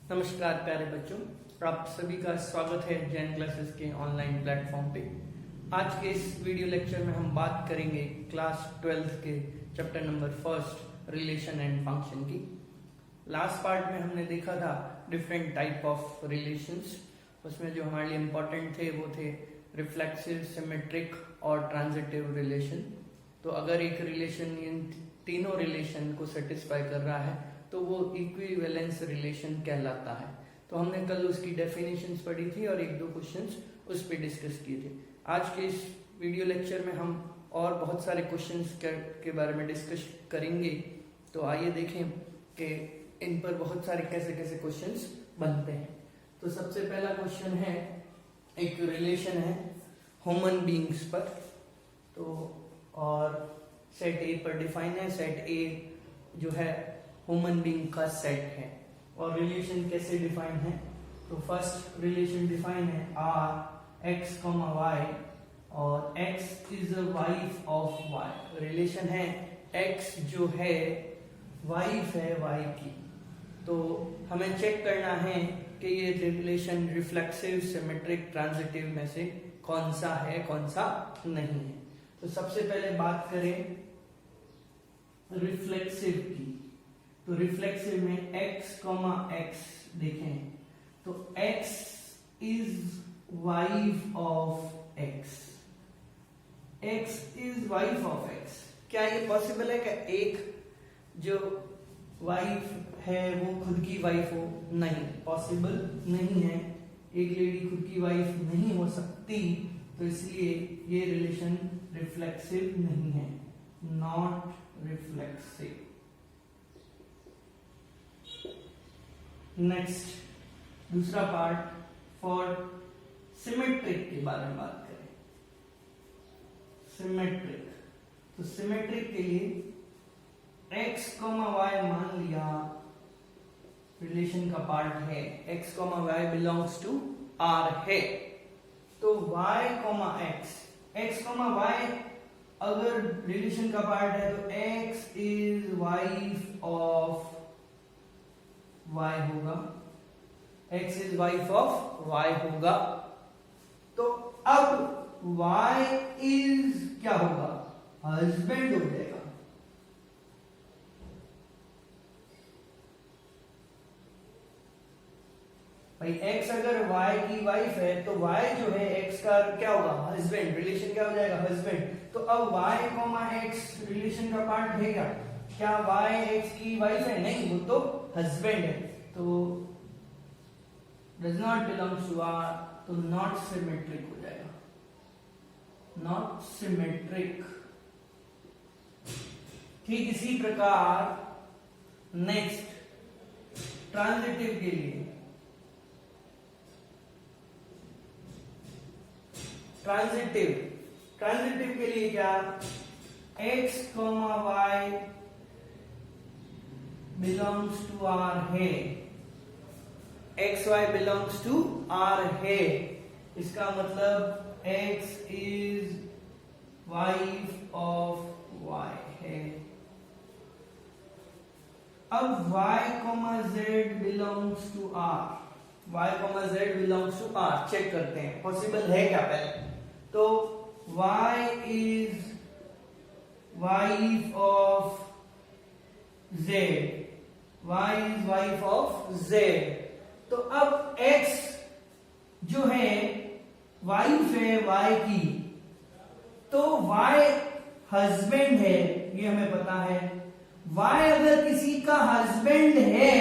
नमस्कार प्यारे बच्चों, आप सभी का स्वागत है जैन क्लासेस के ऑनलाइन प्लेटफॉर्म पे। आज के इस वीडियो लेक्चर में हम बात करेंगे क्लास 12th के chapter number first relation and function की। लास्ट पार्ट में हमने देखा था डिफरेंट टाइप ऑफ रिलेशंस। उसमें जो हमारे लिए इम्पोर्टेंट थे वो थे रिफ्लेक्सिव, सिमेट्रिक और ट्रांजिटिव रिलेशन। तो अगर एक रिलेशन इन तीनों रिलेशन को सेटिस्फाई कर रहा है तो वो इक्विवेलेंस रिलेशन कहलाता है। तो हमने कल उसकी डेफिनेशंस पढ़ी थी और एक दो क्वेश्चंस उस पर डिस्कस किए थे। आज के इस वीडियो लेक्चर में हम और बहुत सारे क्वेश्चंस के बारे में डिस्कस करेंगे। तो आइए देखें कि इन पर बहुत सारे कैसे कैसे क्वेश्चंस बनते हैं। तो सबसे पहला क्वेश्चन है, एक रिलेशन है ह्यूमन बींग्स पर, तो और सेट ए पर डिफाइन है। सेट ए जो है ह्यूमन बीइंग का सेट है। और रिलेशन कैसे डिफाइन है? तो फर्स्ट रिलेशन डिफाइन है आर एक्स कॉमा वाई और x is a wife of y. Relation है एक्स जो है वाइफ है वाई की। तो हमें चेक करना है कि ये रिलेशन रिफ्लेक्सिव, सिमेट्रिक, ट्रांजिटिव में से कौन सा है कौन सा नहीं है। तो सबसे पहले बात करें रिफ्लेक्सिव की। तो रिफ्लेक्सिव में x, x देखें तो x is wife of x। x is wife of x। क्या ये पॉसिबल है कि एक जो वाइफ है वो खुद की वाइफ हो? नहीं, पॉसिबल नहीं है। एक लेडी खुद की वाइफ नहीं हो सकती, तो इसलिए ये रिलेशन रिफ्लेक्सिव नहीं है, नॉट रिफ्लेक्सिव। नेक्स्ट दूसरा पार्ट, फॉर सिमेट्रिक के बारे में बात करें। सिमेट्रिक, तो सिमेट्रिक के लिए x, y मान लिया रिलेशन का पार्ट है, x, y belongs to R है। तो y, x, y अगर रिलेशन का पार्ट है तो x is wife of y होगा, x is wife of y होगा। तो अब y इज क्या होगा? हस्बैंड हो जाएगा। भाई x अगर y की वाइफ है तो y जो है x का क्या होगा? हस्बैंड। रिलेशन क्या हो जाएगा? हस्बैंड। तो अब y, x रिलेशन का पार्ट है क्या? क्या y x की वाइफ है? नहीं, वो तो हस्बैंड है। तो does not belongs to R, तो नॉट सिमेट्रिक हो जाएगा, नॉट सिमेट्रिक। ठीक इसी प्रकार नेक्स्ट ट्रांजिटिव के लिए, ट्रांजिटिव के लिए क्या? x, y belongs to R है, x, y belongs to R है। इसका मतलब x is wife of y है। अब y, z belongs to R, y, z belongs to R check करते हैं पॉसिबल है क्या पहले। तो y is wife of z, y is wife of z। तो अब x जो है वाइफ है y की, तो y हस्बैंड है, ये हमें पता है। y अगर किसी का हस्बैंड है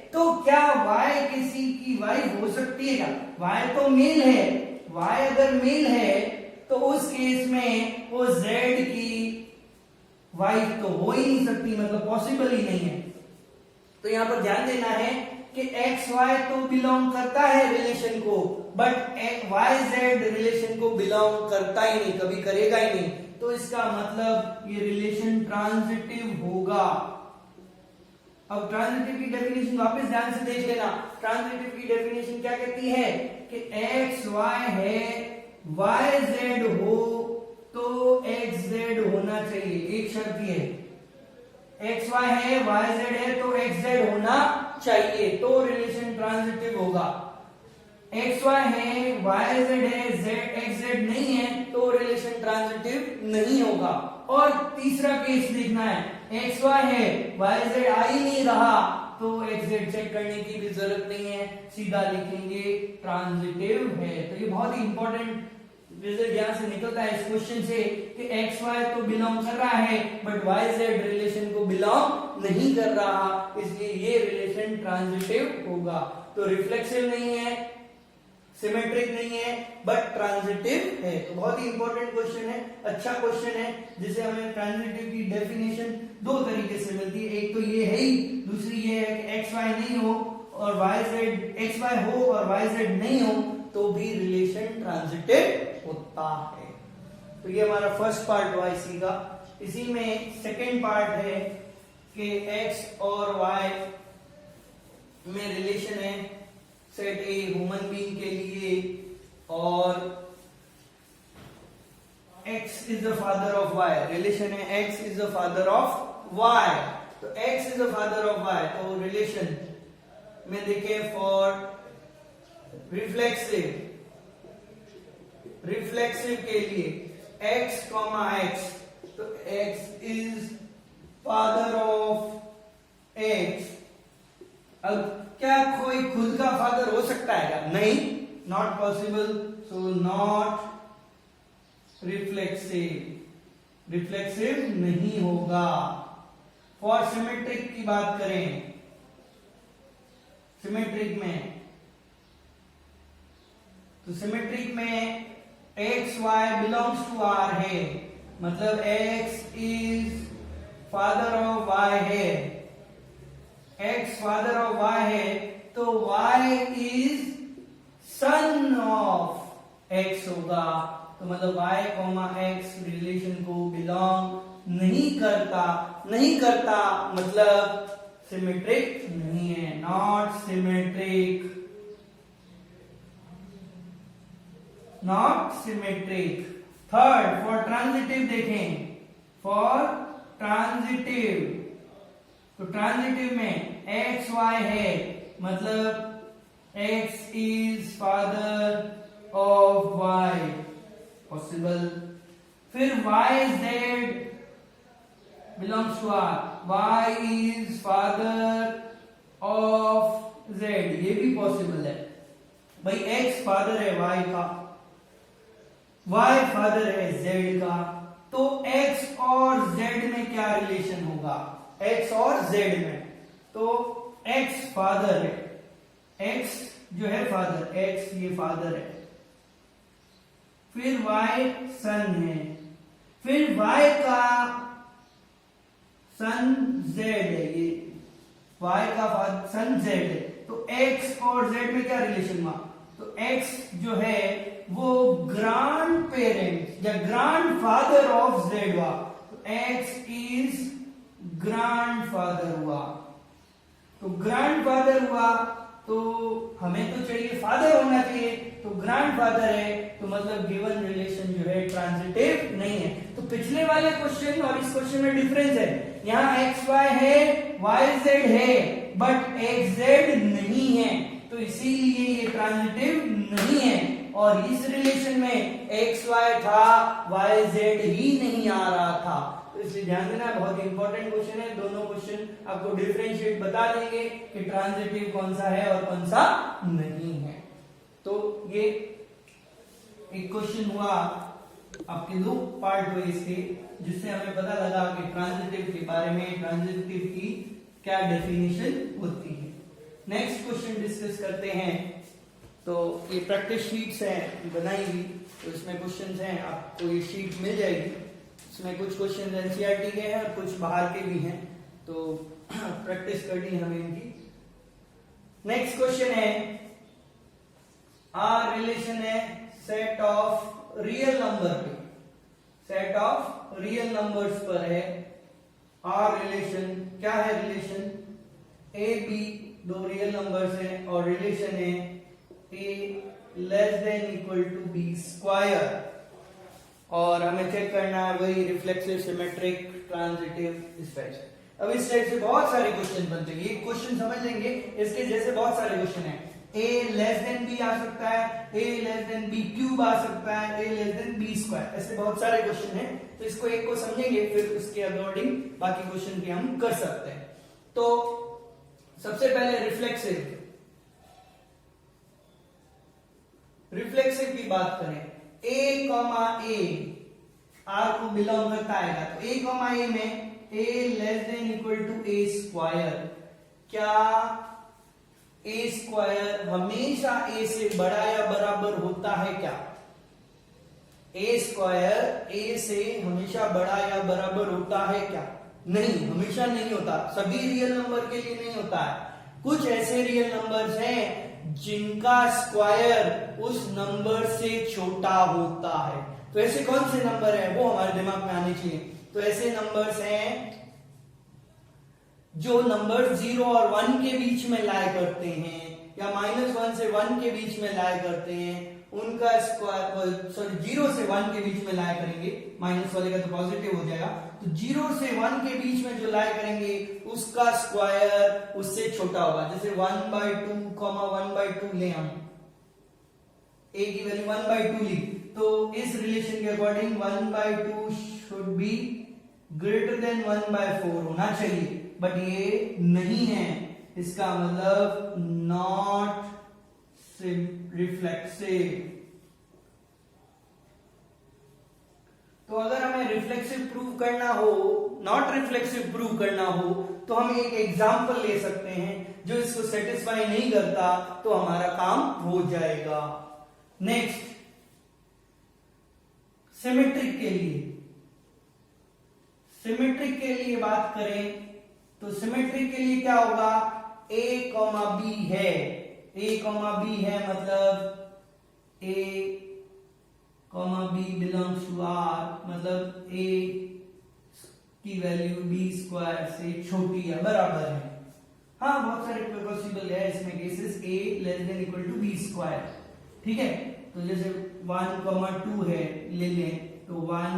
तो क्या y किसी की वाइफ हो सकती है क्या? y तो मेल है, y अगर मेल है तो उस केस में वो z की वाइफ तो हो ही नहीं सकती, मतलब पॉसिबल ही नहीं है। तो यहां पर ध्यान देना है कि x, y तो बिलोंग करता है रिलेशन को, बट y, z रिलेशन को बिलोंग करता ही नहीं, कभी करेगा ही नहीं। तो इसका मतलब ये रिलेशन ट्रांजिटिव होगा। अब ट्रांजिटिव की डेफिनेशन वापस ध्यान से देख लेना। ट्रांजिटिव की डेफिनेशन क्या कहती है कि x, y है, y, z हो तो x, z होना चाहिए। एक शर्त ये है, x, y है, y, z है तो x, z होना चाहिए तो रिलेशन ट्रांजिटिव होगा। एक्स वाई है, वाई जेड है, जेड एक्स जेड नहीं है तो रिलेशन ट्रांजिटिव नहीं होगा। और तीसरा केस देखना है, एक्स वाई है, वाई जेड आ ही नहीं रहा तो एक्स जेड चेक करने की भी जरूरत नहीं है, सीधा लिखेंगे ट्रांजिटिव है। तो ये बहुत ही इंपॉर्टेंट रिजल्ट यहां से निकलता है इस क्वेश्चन से कि एक्स वाई तो बिलोंग कर रहा है बट वाई जेड रिलेशन को बिलोंग नहीं कर रहा, इसलिए ये रिलेशन ट्रांजिटिव होगा। तो रिफ्लेक्सिव नहीं है, सिमेट्रिक नहीं है बट ट्रांजिटिव है। तो बहुत ही इंपॉर्टेंट क्वेश्चन है, अच्छा क्वेश्चन है जिसे हमें ट्रांजिटिव की डेफिनेशन दो तरीके से मिलती है। एक तो ये है ही, दूसरी ये है कि एक्स वाई नहीं हो और वाई जेड, एक्स वाई हो और वाई जेड नहीं हो तो भी रिलेशन ट्रांजिटिव होता है। तो ये हमारा फर्स्ट पार्ट हुआ इसी का। इसी में सेकेंड पार्ट है कि एक्स और वाई में रिलेशन है सेट ए ह्यूमन बीइंग के लिए और x is the father of y, relation है x is the father of y। तो x is the father of y, तो रिलेशन में देखे फॉर रिफ्लेक्सिव के लिए x, x, तो x is father of x। अब क्या कोई खुद का फादर हो सकता है क्या? नहीं, not possible, so not reflexive नहीं होगा। फॉर सिमेट्रिक की बात करें, सिमेट्रिक में तो सिमेट्रिक में X Y belongs to R है, मतलब X is father of Y है, एक्स फादर ऑफ y है तो y is son of x होगा। तो मतलब y, x रिलेशन को बिलोंग नहीं करता मतलब सिमेट्रिक नहीं है, not symmetric. Third, for transitive देखें, फॉर ट्रांजिटिव तो ट्रांजिटिव में एक्स वाई है मतलब X is father of Y, possible. फिर Y Z belongs to R, Y is father of Z, ये भी पॉसिबल है। भाई एक्स फादर है वाई का, वाई फादर है जेड का, तो एक्स और जेड में क्या रिलेशन होगा? एक्स और जेड में तो एक्स फादर है, एक्स जो है फादर, एक्स ये फादर है, फिर वाई सन है, फिर वाई का सन जेड है, ये वाई का सन जेड है, तो एक्स और जेड में क्या रिलेशन हुआ? तो एक्स जो है वो ग्रांड पेरेंट या ग्रांड फादर ऑफ जेड हुआ, तो एक्स इज ग्रांड फादर हुआ। तो ग्रांड फादर हुआ तो हमें तो चाहिए फादर होना चाहिए, तो ग्रांड फादर है तो मतलब गिवन रिलेशन जो है ट्रांजिटिव नहीं है। तो पिछले वाले क्वेश्चन और इस क्वेश्चन में डिफरेंस है, यहाँ एक्स वाई है, वाई जेड है बट एक्स जेड नहीं है, तो इसीलिए ये ट्रांजिटिव नहीं है। और इस रिलेशन में एक्स वाई था, वाई जेड ही नहीं आ रहा था, तो इसलिए ध्यान देना, बहुत इंपॉर्टेंट क्वेश्चन है। दोनों क्वेश्चन आपको डिफरेंशिएट बता देंगे कि ट्रांजिटिव कौन सा है और कौन सा नहीं है। तो ये एक क्वेश्चन हुआ, आपके दो पार्ट हुए इसके, जिससे हमें पता लगा कि ट्रांजिटिव के बारे में, ट्रांजिटिव की क्या डेफिनेशन होती है। नेक्स्ट क्वेश्चन डिस्कस करते हैं। तो ये प्रैक्टिस शीट्स हैं बनाई हुई, तो इसमें क्वेश्चंस हैं, आपको ये शीट मिल जाएगी। इसमें कुछ क्वेश्चन एनसीईआरटी के हैं और कुछ बाहर के भी हैं, तो प्रैक्टिस करनी है हमें इनकी। नेक्स्ट क्वेश्चन है, आर रिलेशन है सेट ऑफ रियल नंबर पे, सेट ऑफ रियल नंबर्स पर है आर रिलेशन। क्या है रिलेशन? ए बी दो रियल नंबर्स हैं और रिलेशन है a less than equal to b square, और हमें चेक करना है वही रिफ्लेक्सिव, सिमेट्रिक, ट्रांजिटिव, इस टाइप से। अब इस टाइप से बहुत सारे क्वेश्चन बनते हैं, ये क्वेश्चन समझ लेंगे, इसके जैसे बहुत सारे क्वेश्चन हैं। a लेस देन b आ सकता है, a less than b cube आ सकता है, a less than b square, ऐसे बहुत सारे क्वेश्चन हैं। तो इसको एक को समझेंगे, फिर उसके अकॉर्डिंग बाकी क्वेश्चन भी हम कर सकते हैं। तो सबसे पहले रिफ्लेक्सिव की बात करें, a कॉमा a r को बिलोंग करता है, तो a कॉमा a में a less than equal to a square, क्या a स्क्वायर हमेशा a से बड़ा या बराबर होता है क्या? a स्क्वायर a से हमेशा बड़ा या बराबर होता है क्या? नहीं, हमेशा नहीं होता, सभी रियल नंबर के लिए नहीं होता है। कुछ ऐसे रियल नंबर्स हैं जिनका स्क्वायर उस नंबर से छोटा होता है। तो ऐसे कौन से नंबर हैं, वो हमारे दिमाग में आने चाहिए। तो ऐसे नंबर्स हैं जो नंबर 0 और 1 के बीच में लाई करते हैं, या -1 से 1 के बीच में लाई करते हैं, उनका स्क्वायर, सॉरी 0 से 1 के बीच में लाई करेंगे, माइनस वाले का तो पॉजिटिव हो जाएगा, तो 0 से 1 के बीच में जो लाई करेंगे उसका स्क्वायर उससे छोटा होगा। जैसे 1/2, 1/2 ले हम, a की वैल्यू 1/2 ली, तो इस रिलेशन के according 1/2 should be greater then 1/4 होना चाहिए, बट ये नहीं है, इसका मतलब नॉट रिफ्लेक्सिव। तो अगर हमें रिफ्लेक्सिव प्रूव करना हो, नॉट रिफ्लेक्सिव प्रूव करना हो, तो हम एक एग्जांपल ले सकते हैं जो इसको सेटिस्फाई नहीं करता, तो हमारा काम हो जाएगा। नेक्स्ट, सिमेट्रिक के लिए बात करें तो सिमेट्रिक के लिए क्या होगा, a, b है, a, b है, मतलब a, b belongs to r, मतलब a की वैल्यू b स्क्वायर से छोटी या बराबर है। हाँ, बहुत सारे पॉसिबल है इसमें cases, a less than equal to b square, ठीक है। तो जैसे 1, 2 है, ले लें, तो 1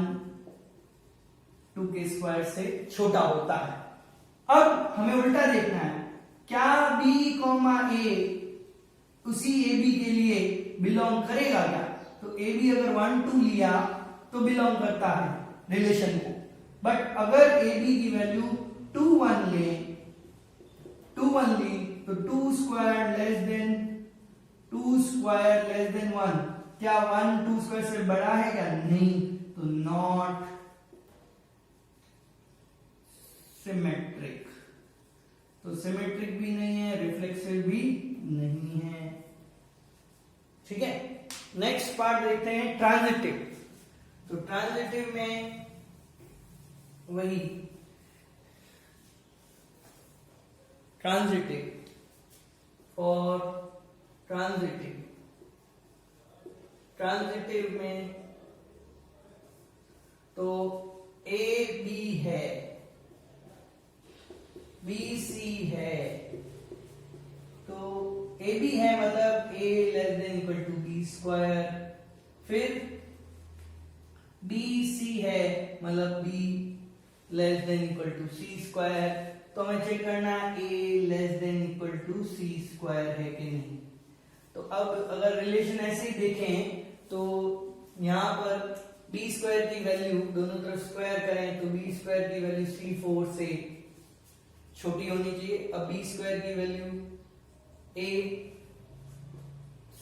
2 के स्क्वायर से छोटा होता है। अब हमें उल्टा देखना है, क्या b, a उसी ab के लिए बिलोंग करेगा क्या? तो ab अगर 1, 2 लिया तो बिलोंग करता है रिलेशन को, बट अगर ab की वैल्यू 2, 1 ले, 2, 1 ली, तो 2 स्क्वायर लेस देन 1, क्या 1 2 स्क्वायर से बड़ा है क्या? नहीं, तो नॉट सिमेट्रिक। तो सिमेट्रिक भी नहीं है, रिफ्लेक्सिव भी नहीं है, ठीक है। नेक्स्ट पार्ट देखते हैं, ट्रांजिटिव। तो ट्रांजिटिव में वही ट्रांजिटिव में तो a b है, b c है, तो a b है मतलब a less than equal to b square, फिर b c है मतलब b less than equal to c square. तो हमें चेक करना है a less than equal to c square है कि नहीं। तो अब अगर रिलेशन ऐसे ही देखें तो यहां पर b स्क्वायर की वैल्यू दोनों तरफ स्क्वायर करें तो b स्क्वायर की वैल्यू c4 से छोटी होनी चाहिए। अब b स्क्वायर की वैल्यू a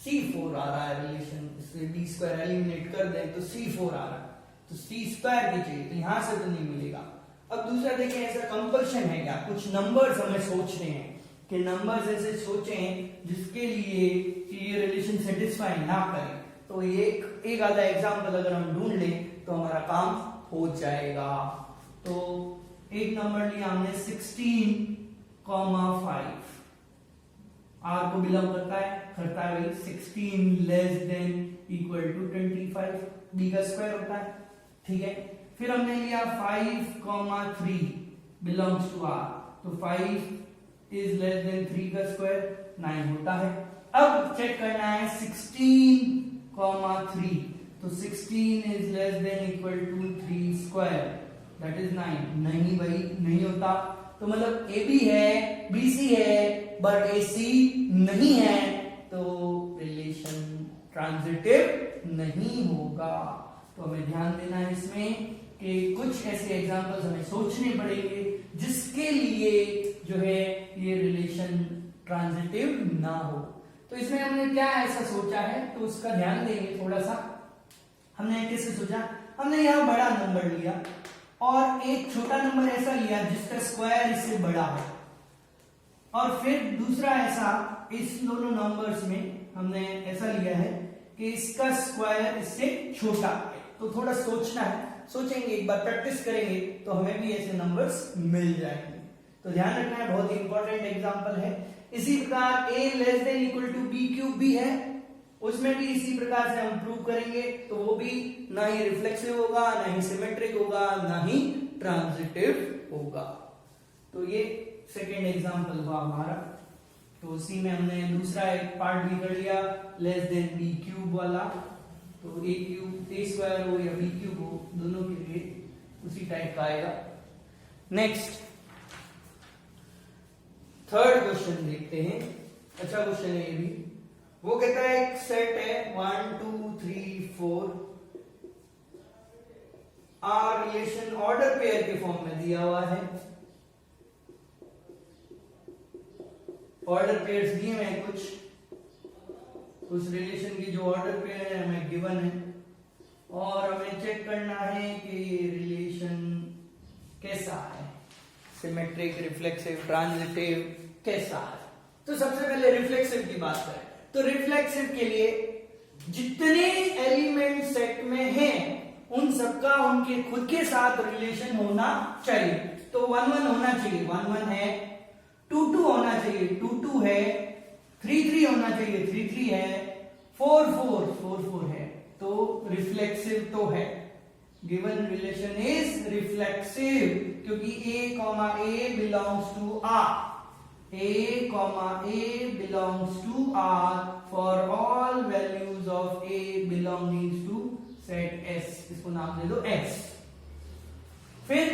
c4 आ रहा है रिलेशन, इसलिए b स्क्वायर एलिमिनेट कर दें तो c4 आ रहा है, तो c स्क्वायर की चाहिए, तो यहां से तो नहीं मिलेगा। अब दूसरा देखें, ऐसा कंपल्शन है क्या? कुछ नंबर्स हमें सोचने हैं कि नंबर्स ऐसे सोचें जिसके लिए कि ये रिलेशन सेटिस्फाई ना करे। तो एक आधा एग्जांपल अगर हम ढूंढ लें तो हमारा काम हो जाएगा। तो एक नंबर लिया हमने 16,5, r को बिलोंग करता है वही 16 less than equal to 25, b का स्क्वायर होता है, ठीक है। फिर हमने लिया 5,3 बिलोंग्स टू r, तो 5 इज लेस देन 3 का स्क्वायर 9 होता है। अब चेक करना है 16,3, तो 16 is less than equal to 3 square that is 9, नहीं भाई नहीं होता। तो मतलब ए बी है, बी सी है, बट ए सी नहीं है, तो रिलेशन ट्रांजिटिव नहीं होगा। तो हमें ध्यान देना है इसमें कि कुछ ऐसे एग्जांपल्स हमें सोचने पड़ेंगे जिसके लिए जो है ये रिलेशन ट्रांजिटिव ना हो। तो इसमें हमने क्या ऐसा सोचा है, तो उसका ध्यान देंगे थोड़ा सा। हमने कैसे सोचा, हमने यहाँ बड़ा नंबर लिया और एक छोटा नंबर ऐसा लिया जिसका स्क्वायर इससे बड़ा है, और फिर दूसरा ऐसा इस दोनों नंबर्स में हमने ऐसा लिया है कि इसका स्क्वायर इससे छोटा है। तो थोड़ा सोचना है, सोचेंगे, एक बार प्रैक्टिस करेंगे तो हमें भी ऐसे नंबर्स मिल जाएंगे। तो ध्यान रखना है, बहुत ही इंपॉर्टेंट एग्जांपल है। इसी प्रकार a less than equal to b cube भी है, उसमें भी इसी प्रकार से हम प्रूव करेंगे। तो वो भी ना ही रिफ्लेक्सिव होगा, ना ही सिमेट्रिक होगा, ना ही ट्रांजिटिव होगा। तो ये सेकेंड एग्जांपल हुआ हमारा। तो उसी में हमने दूसरा एक पार्ट भी कर लिया, लेस देन बी क्यूब वाला। तो ए क्यूब, ए स्क्वायर हो या बी क्यूब हो, दोनों के लिए उसी टाइप का आएगा। नेक्स्ट थर्ड क्वेश्चन देखते हैं। अच्छा क्वेश्चन है ये भी। वो कहता है एक सेट है 1 2 3 4, आर रिलेशन ऑर्डर पेयर के फॉर्म में दिया हुआ है। ऑर्डर पेयर्स दिए हुए हैं कुछ, उस रिलेशन की जो ऑर्डर पेयर है हमें गिवन है, और हमें चेक करना है कि ये रिलेशन कैसा है, सिमेट्रिक, रिफ्लेक्सिव, ट्रांजिटिव कैसा है। तो सबसे पहले रिफ्लेक्सिव की बात करें तो रिफ्लेक्सिव के लिए जितने एलिमेंट सेट में हैं उन सबका उनके खुद के साथ रिलेशन होना चाहिए। तो 1 1 होना चाहिए, 1 1 है, 2 2 होना चाहिए, 2 2 है, 3 3 होना चाहिए, 3 3 है, 4 4 4 4 है। तो रिफ्लेक्सिव तो है, गिवन रिलेशन इज रिफ्लेक्सिव, क्योंकि a belongs to R, a belongs to R for all values of a belonging to set S, इसको नाम दे दो S। फिर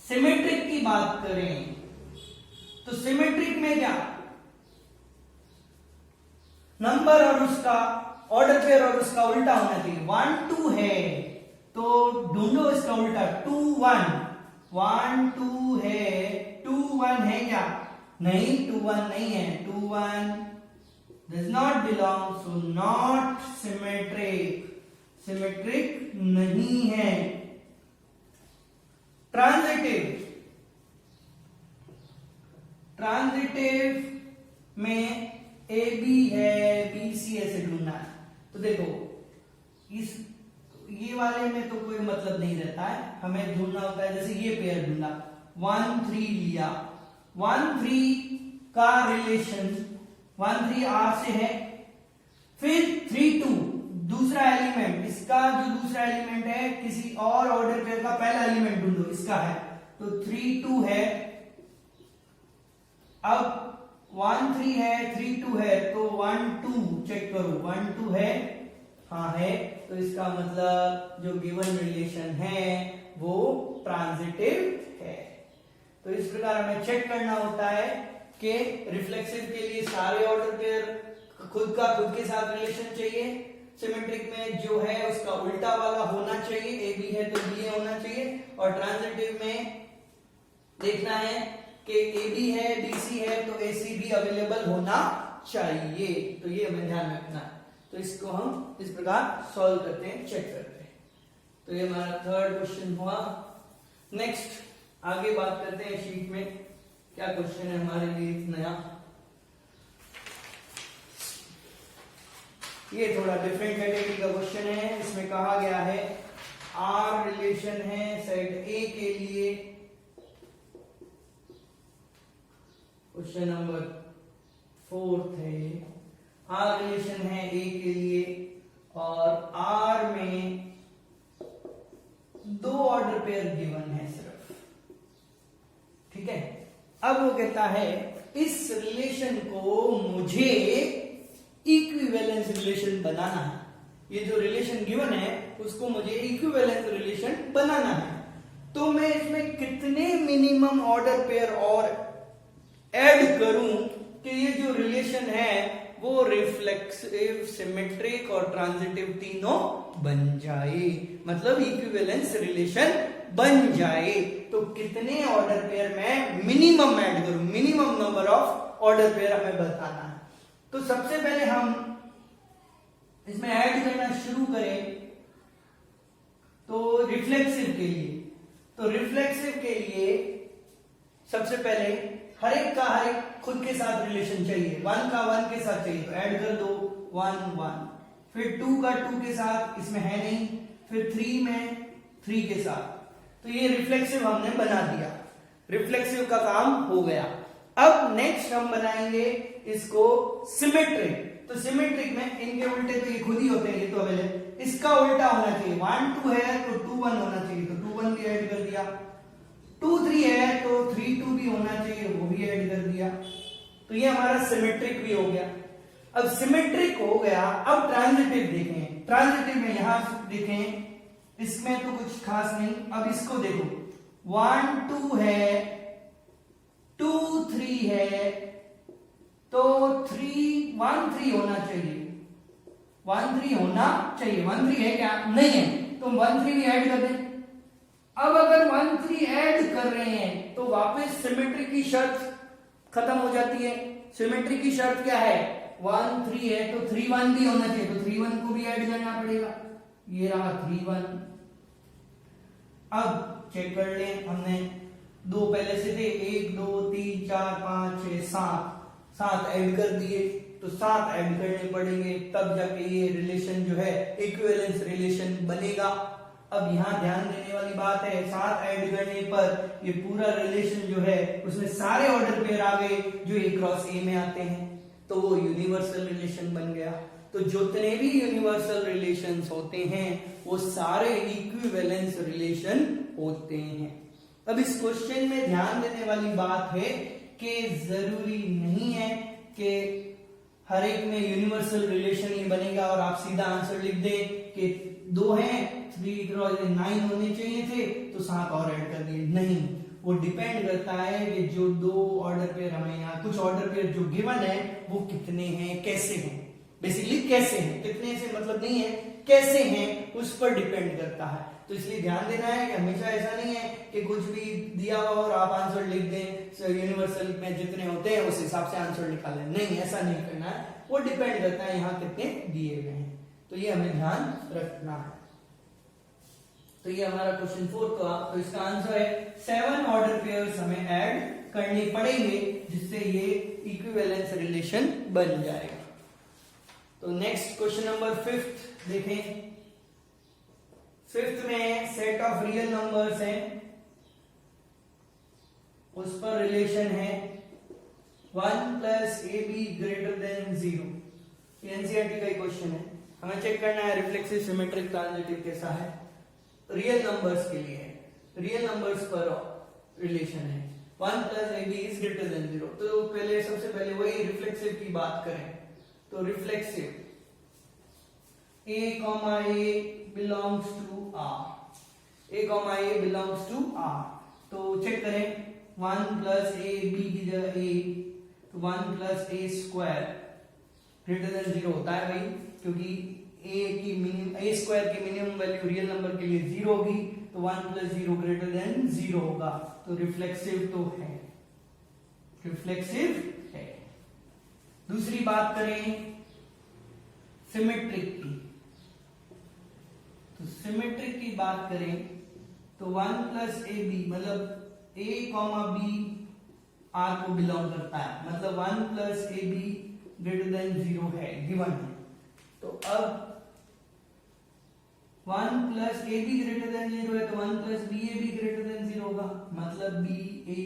सिमेट्रिक की बात करें तो सिमेट्रिक में क्या, नंबर और उसका ऑर्डर पेयर और उसका उल्टा होना चाहिए। 1 2 है तो ढूंढो इसका उल्टा, 2 1, 1 2 है, 2 1 है क्या, नहीं 2 1 नहीं है, 2 1 does not belong, so not symmetric, symmetric नहीं है। ट्रांजिटिव, ट्रांजिटिव में ए बी है, बी सी ऐसे ढूंढना है। तो देखो इस ये वाले में तो कोई मतलब नहीं रहता है, हमें ढूंढना होता है, जैसे ये पेयर ढूंढा, 1 3 लिया, 1 3 का रिलेशन 1 3 R से है, फिर 3 2 दूसरा एलिमेंट, इसका जो दूसरा एलिमेंट है किसी और ऑर्डर पेयर का पहला एलिमेंट ढूंढो, इसका है, तो 3 2 है। अब 1 3 है, 3 2 है, तो 1 2 चेक करो, 1 2 है, हाँ है, तो इसका मतलब जो गिवन रिलेशन है वो ट्रांजिटिव है। तो इस प्रकार हमें चेक करना होता है कि रिफ्लेक्सिव के लिए सारे ऑर्डर पेयर खुद का खुद के साथ रिलेशन चाहिए, सिमेट्रिक में जो है उसका उल्टा वाला होना चाहिए, ए बी है तो बी होना चाहिए, और ट्रांजिटिव में देखना है कि ए बी है, बी सी है तो ए सी भी अवेलेबल होना चाहिए। तो ये हमें ध्यान रखना है। तो इसको हम इस प्रकार सॉल्व करते हैं, चेक करते हैं। तो ये हमारा थर्ड क्वेश्चन हुआ। नेक्स्ट आगे बात करते हैं शीट में क्या क्वेश्चन है हमारे लिए नया। ये थोड़ा डिफरेंट कैटेगरी का क्वेश्चन है। इसमें कहा गया है आर रिलेशन है सेट ए के लिए, क्वेश्चन नंबर 4 है। आर रिलेशन है ए के लिए और आर में 2 ऑर्डर पेयर गिवन है सिर्फ, ठीक है। अब वो कहता है इस रिलेशन को मुझे इक्विवेलेंस रिलेशन बनाना है। ये जो रिलेशन गिवन है उसको मुझे इक्विवेलेंस रिलेशन बनाना है। तो मैं इसमें कितने मिनिमम ऑर्डर पेयर और ऐड करूं कि ये जो रिलेशन है वो रिफ्लेक्सिव, सिमेट्रिक और ट्रांजिटिव तीनों बन जाए, मतलब इक्विवेलेंस रिलेशन बन जाए। तो कितने ऑर्डर पेयर मैं मिनिमम ऐड करूं, minimum number of order pair हमें बताना है। तो सबसे पहले हम इसमें ऐड करना शुरू करें तो रिफ्लेक्सिव के लिए, तो रिफ्लेक्सिव के लिए सबसे पहले हर एक का हर एक खुद के साथ रिलेशन चाहिए, 1 का 1 के साथ चाहिए, तो ऐड कर दो 1 1, फिर 2 का 2 के साथ, इसमें है नहीं, फिर 3 में 3 के साथ, तो ये रिफ्लेक्सिव हमने बना दिया, रिफ्लेक्सिव का काम हो गया। अब नेक्स्ट हम बनाएंगे इसको सिमेट्रिक। तो सिमेट्रिक में इनके उल्टे तो ये खुद ही होते हैं, ये तो अवेलेबल, इसका उल्टा होना चाहिए, 1 2 है तो 2 1 होना चाहिए, तो 2 1 भी ऐड कर दिया, 2 3 है तो 3 2 भी होना चाहिए, वो भी ऐड कर दिया, तो ये हमारा सिमेट्रिक भी हो गया। अब सिमेट्रिक हो गया, अब ट्रांजिटिव देखें, ट्रांजिटिव में यहां देखें, इसमें तो कुछ खास नहीं, अब इसको देखो 1 2 है, 2 3 है, तो 3 1 3 होना चाहिए, 1 3 होना चाहिए, 1 3 है क्या? नहीं है, तो 1 3 भी ऐड कर दें। अब अगर 1 3 ऐड कर रहे हैं तो वापस सिमेट्री की शर्त खत्म हो जाती है। सिमेट्री की शर्त क्या है? 1 3 है तो 3 1 भी होना चाहिए, तो 3 1 को भी ऐड करना पड़ेगा, ये रहा 3 1। अब चेक कर लें, हमने 2 पहले से थे, 1 2 3 4 5 6 7 ऐड कर दिए, तो 7 ऐड करने पड़ेंगे, तब जाके ये रिलेशन जो है इक्विवेलेंस रिलेशन बनेगा। अब यहाँ ध्यान देने वाली बात है, 7 ऐड करने पर ये पूरा रिलेशन जो है उसमें सारे ऑर्डर पेयर आ गए जो A क्रॉस A में आते हैं, तो वो यूनिवर्सल रिलेशन बन गया। तो जितने भी यूनिवर्सल रिलेशंस होते हैं वो सारे इक्विवेलेंस रिलेशन होते हैं। अब इस क्वेश्चन में ध्यान देने वाली बात है कि जरूरी नहीं है कि हर एक में यूनिवर्सल रिलेशन ही बनेगा और आप सीधा आंसर लिख दें कि 2 हैं 3 क्रॉस 9 होने चाहिए थे तो 7 और ऐड कर दिए, नहीं, वो डिपेंड करता है कि जो 2 ऑर्डर पेयर हमें यहाँ, कुछ ऑर्डर पेयर जो गिवन है वो कितने हैं, कैसे हैं, बेसिकली कैसे हैं, कितने से मतलब नहीं है, कैसे हैं उस पर डिपेंड करता है। तो इसलिए ध्यान देना है कि हमेशा ऐसा नहीं है कि कुछ भी दिया हुआ और आप आंसर लिख दें, यूनिवर्सल में जितने होते हैं उस हिसाब से आंसर निकालें, नहीं, ऐसा नहीं करना है, वो डिपेंड करता है यहाँ कितने दिए गए हैं, तो ये हमें ध्यान रखना है। तो ये हमारा क्वेश्चन 4 का, तो इसका आंसर है 7 ऑर्डर पेयर्स हमें ऐड करने पड़ेंगे जिससे ये इक्विवेलेंस रिलेशन बन जाएगा। तो नेक्स्ट क्वेश्चन नंबर 5 देखें। 5th में सेट ऑफ रियल नंबर्स हैं, उस पर रिलेशन है 1 plus a b greater than 0। NCERT का क्वेश्चन है, हमें चेक करना है रिफ्लेक्सिव, सिमेट्रिक, ट्रांजिटिव कैसा है। रियल नंबर्स के लिए, रियल नंबर्स पर रिलेशन है 1 plus a b is greater than 0। तो पहले सबसे पहले वही रिफ्लेक्सिव की बात करें, तो reflexive a, a belongs to R, a belongs to R, तो चेक करें 1 प्लस ए बी की जगह a, तो 1 प्लस ए स्क्वायर ग्रेटर देन 0 होता है भाई, क्योंकि a स्क्वायर की मिनिमम वैल्यू रियल नंबर के लिए 0 होगी, तो 1 प्लस 0 ग्रेटर देन 0 होगा, तो रिफ्लेक्सिव तो है, रिफ्लेक्सिव है। दूसरी बात करें सिमेट्रिक की, तो सिमेट्रिक की बात करें तो 1 प्लस ए बी, मतलब a बी R को बिलोंग करता है, मतलब 1 plus a b greater than 0 है, गिवन है। तो अब 1 plus a b greater than 0 है, तो 1 plus b a b greater than 0 होगा, मतलब b a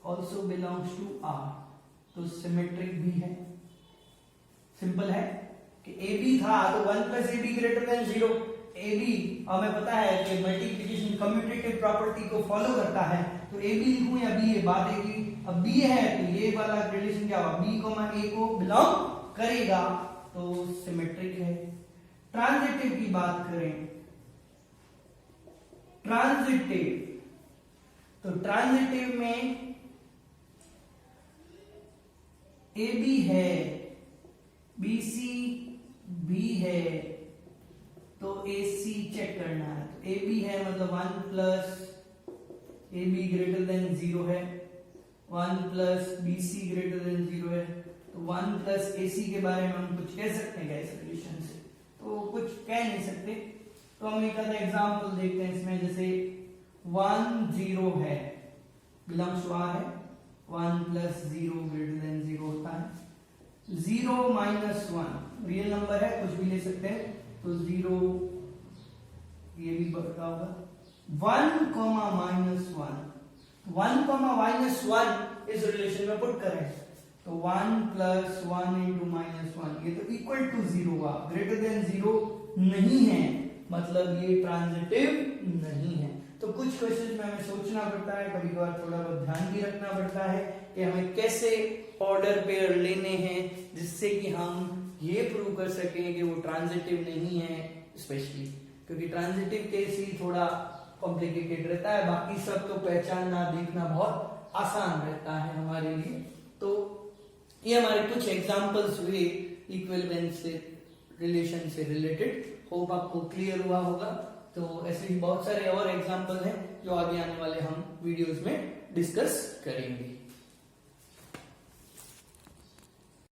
also belongs to R, तो सिमेट्रिक भी है। सिंपल है कि ए बी था तो 1 plus a b greater than 0, a b हमें पता है कि मल्टीप्लिकेशन कम्यूटेटिव प्रॉपर्टी को फॉलो करता है, तो ए बी लिखूं या बी, ये बात है कि अब बी है तो ये वाला रिलेशन क्या होगा, बी ए को बिलोंग करेगा, तो सिमेट्रिक है। ट्रांजिटिव की बात करें, ट्रांजिटिव तो ट्रांजिटिव में ए बी है, बी सी बी है, तो ए सी चेक करना है। तो ए बी है मतलब 1 plus a b greater than 0 है, 1 plus b c greater than 0 है। तो 1 प्लस ए सी के बारे में हम कुछ कह सकते हैं क्या इस रिलेशन से? तो कुछ कह नहीं सकते। तो हम एक आधा एग्जाम्पल देखते हैं इसमें। जैसे 1 0 है, विलंबस्वार है, 1 प्लस 0 ग्रेटर देन 0 होता है। 0 माइनस 1 रियल नंबर है, कुछ भी ले सकते हैं। तो 0 ये भी बढ़ता होगा। 1 कॉमा माइनस 1, 1 कॉमा माइनस 1 इस रिलेशन में पुट करें तो 1 प्लस 1 इंटू माइनस 1, ये तो इक्वल टू 0 हुआ, ग्रेटर देन 0 नहीं है, मतलब ये ट्रांजिटिव नहीं है। तो कुछ क्वेश्चन में हमें सोचना पड़ता है, कभी कभार थोड़ा बहुत ध्यान भी रखना पड़ता है कि हमें कैसे ऑर्डर पेयर लेने हैं जिससे कि हम ये प्रूव कर सकें कि वो ट्रांजिटिव नहीं है, स्पेशली क्योंकि ट्रांजिटिव केस ही थोड़ा कॉम्प्लिकेटेड रहता है, बाकी सब तो पहचानना देखना बहुत आसान रहता है हमारे लिए। तो ये हमारे कुछ एग्जांपल्स हुए इक्विवेलेंस से रिलेशन से रिलेटेड। होप आपको क्लियर हुआ होगा। तो ऐसे ही बहुत सारे और एग्जांपल हैं जो आगे आने वाले हम वीडियोस में डिस्कस करेंगे।